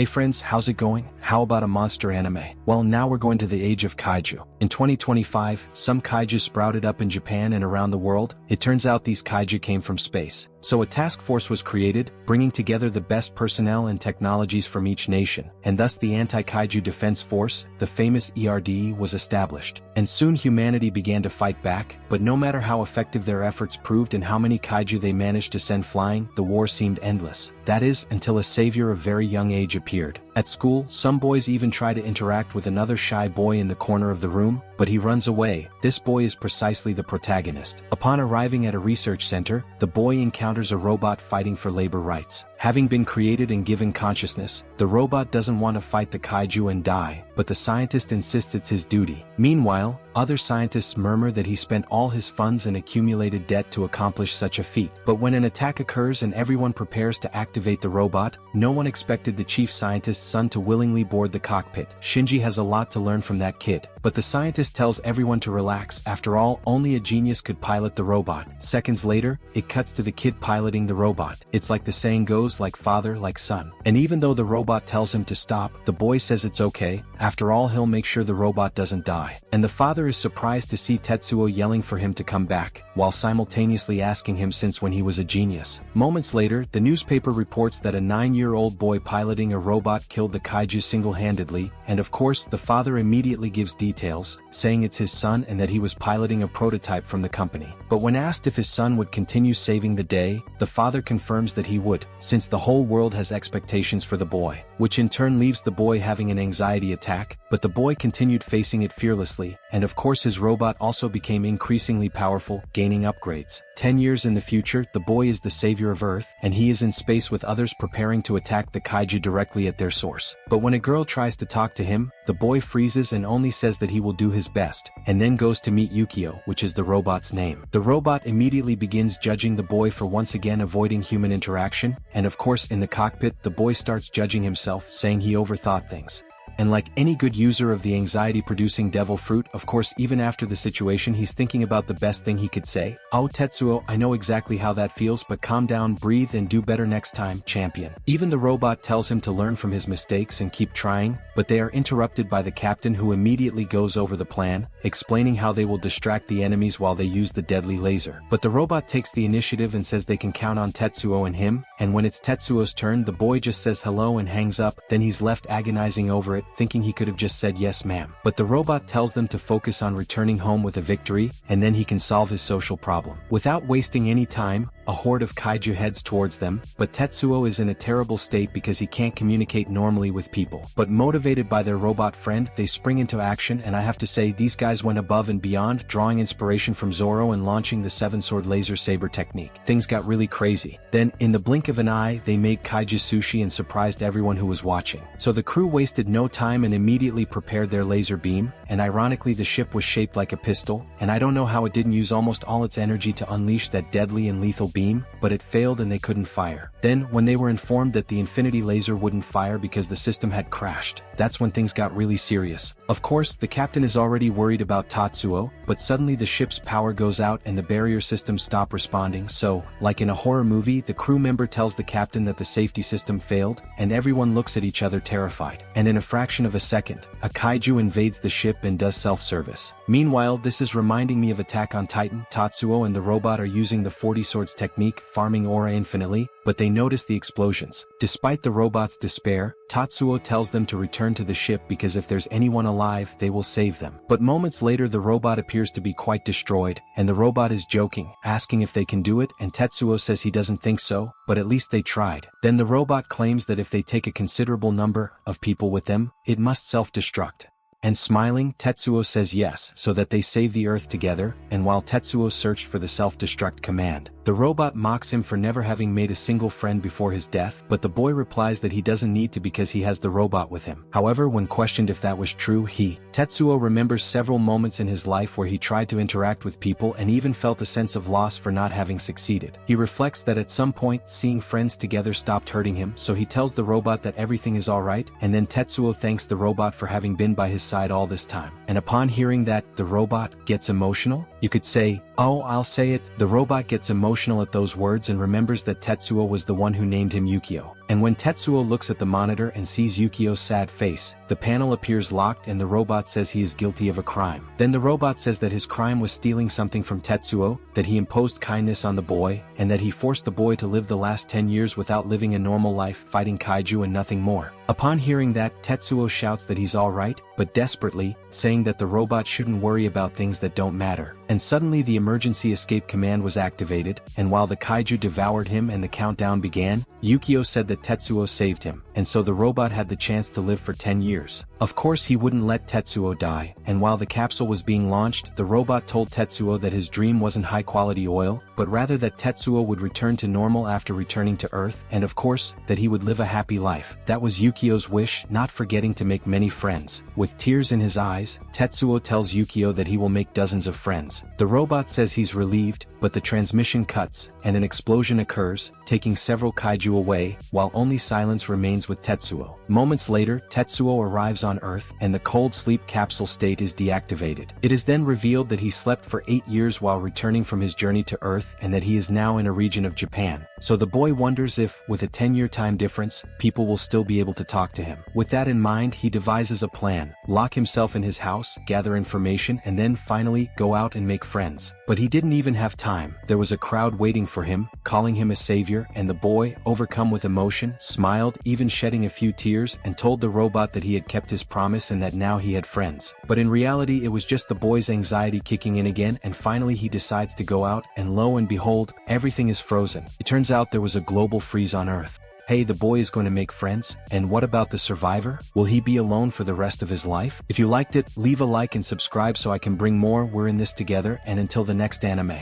Hey friends, how's it going? How about a monster anime? Well, now we're going to the age of kaiju. In 2025, some kaiju sprouted up in Japan and around the world. It turns out these kaiju came from space. So a task force was created, bringing together the best personnel and technologies from each nation, and thus the Anti-Kaiju Defense Force, the famous ERD, was established. And soon humanity began to fight back, but no matter how effective their efforts proved and how many kaiju they managed to send flying, the war seemed endless. That is, until a savior of very young age appeared. At school, some boys even try to interact with another shy boy in the corner of the room, but he runs away. This boy is precisely the protagonist. Upon arriving at a research center, the boy encounters a robot fighting for labor rights. Having been created and given consciousness, the robot doesn't want to fight the kaiju and die, but the scientist insists it's his duty. Meanwhile, other scientists murmur that he spent all his funds and accumulated debt to accomplish such a feat. But when an attack occurs and everyone prepares to activate the robot, no one expected the chief scientist's son to willingly board the cockpit. Shinji has a lot to learn from that kid, but the scientist tells everyone to relax. After all, only a genius could pilot the robot. Seconds later, it cuts to the kid piloting the robot. It's like the saying goes, like father, like son. And even though the robot tells him to stop, the boy says it's okay. After all, he'll make sure the robot doesn't die. And the father is surprised to see Tetsuo yelling for him to come back, while simultaneously asking him since when he was a genius. Moments later, the newspaper reports that a 9-year-old boy piloting a robot killed the kaiju single-handedly, and of course, the father immediately gives details, saying it's his son and that he was piloting a prototype from the company. But when asked if his son would continue saving the day, the father confirms that he would, since the whole world has expectations for the boy, which in turn leaves the boy having an anxiety attack, but the boy continued facing it fearlessly, and of course his robot also became increasingly powerful, gaining upgrades. 10 years in the future, the boy is the savior of Earth, and he is in space with others preparing to attack the kaiju directly at their source. But when a girl tries to talk to him, the boy freezes and only says that he will do his best, and then goes to meet Yukio, which is the robot's name. The robot immediately begins judging the boy for once again avoiding human interaction, and of course in the cockpit the boy starts judging himself, saying he overthought things. And like any good user of the anxiety-producing devil fruit, of course even after the situation he's thinking about the best thing he could say. "Oh Tetsuo, I know exactly how that feels, but calm down, breathe and do better next time, champion." Even the robot tells him to learn from his mistakes and keep trying, but they are interrupted by the captain who immediately goes over the plan, explaining how they will distract the enemies while they use the deadly laser. But the robot takes the initiative and says they can count on Tetsuo and him, and when it's Tetsuo's turn the boy just says hello and hangs up, then he's left agonizing over it, thinking he could have just said yes ma'am. But the robot tells them to focus on returning home with a victory, and then he can solve his social problem. Without wasting any time, a horde of kaiju heads towards them, but Tetsuo is in a terrible state because he can't communicate normally with people. But motivated by their robot friend, they spring into action, and I have to say these guys went above and beyond, drawing inspiration from Zoro and launching the 7-sword laser saber technique. Things got really crazy. Then, in the blink of an eye, they made kaiju sushi and surprised everyone who was watching. So the crew wasted no time and immediately prepared their laser beam, and ironically the ship was shaped like a pistol, and I don't know how it didn't use almost all its energy to unleash that deadly and lethal beam, but it failed and they couldn't fire. Then, when they were informed that the infinity laser wouldn't fire because the system had crashed, that's when things got really serious. Of course, the captain is already worried about Tetsuo, but suddenly the ship's power goes out and the barrier systems stop responding, so, like in a horror movie, the crew member tells the captain that the safety system failed, and everyone looks at each other terrified. And in a fraction of a second, a kaiju invades the ship and does self-service. Meanwhile, this is reminding me of Attack on Titan. Tetsuo and the robot are using the 40 swords technique, farming aura infinitely, but they notice the explosions. Despite the robot's despair, Tetsuo tells them to return to the ship because if there's anyone alive, they will save them. But moments later the robot appears to be quite destroyed, and the robot is joking, asking if they can do it, and Tetsuo says he doesn't think so, but at least they tried. Then the robot claims that if they take a considerable number of people with them, it must self-destruct. And smiling, Tetsuo says yes, so that they save the Earth together, and while Tetsuo searched for the self-destruct command, the robot mocks him for never having made a single friend before his death, but the boy replies that he doesn't need to because he has the robot with him. However, when questioned if that was true, Tetsuo remembers several moments in his life where he tried to interact with people and even felt a sense of loss for not having succeeded. He reflects that at some point, seeing friends together stopped hurting him, so he tells the robot that everything is alright, and then Tetsuo thanks the robot for having been by his side all this time. And upon hearing that, the robot gets emotional? You could say, oh, I'll say it, the robot gets emotional at those words and remembers that Tetsuo was the one who named him Yukio. And when Tetsuo looks at the monitor and sees Yukio's sad face, the panel appears locked and the robot says he is guilty of a crime. Then the robot says that his crime was stealing something from Tetsuo, that he imposed kindness on the boy, and that he forced the boy to live the last 10 years without living a normal life, fighting kaiju and nothing more. Upon hearing that, Tetsuo shouts that he's alright, but desperately, saying that the robot shouldn't worry about things that don't matter. And suddenly the emergency escape command was activated, and while the kaiju devoured him and the countdown began, Yukio said that Tetsuo saved him, and so the robot had the chance to live for 10 years. Of course he wouldn't let Tetsuo die, and while the capsule was being launched, the robot told Tetsuo that his dream wasn't high-quality oil, but rather that Tetsuo would return to normal after returning to Earth, and of course, that he would live a happy life. That was Yukio's wish, not forgetting to make many friends. With tears in his eyes, Tetsuo tells Yukio that he will make dozens of friends. The robot says he's relieved, but the transmission cuts, and an explosion occurs, taking several kaiju away, while only silence remains with Tetsuo. Moments later, Tetsuo arrives on Earth, and the cold sleep capsule state is deactivated. It is then revealed that he slept for 8 years while returning from his journey to Earth, and that he is now in a region of Japan. So the boy wonders if, with a 10-year time difference, people will still be able to talk to him. With that in mind, he devises a plan: lock himself in his house, gather information, and then finally go out and make friends. But he didn't even have time. There was a crowd waiting for him, calling him a savior, and the boy, overcome with emotion, smiled, even shedding a few tears, and told the robot that he had kept his promise and that now he had friends. But in reality, it was just the boy's anxiety kicking in again, and finally he decides to go out, and lo and behold, everything is frozen. It turns out there was a global freeze on Earth. Hey, the boy is going to make friends? And what about the survivor? Will he be alone for the rest of his life? If you liked it, leave a like and subscribe so I can bring more. We're in this together, and until the next anime.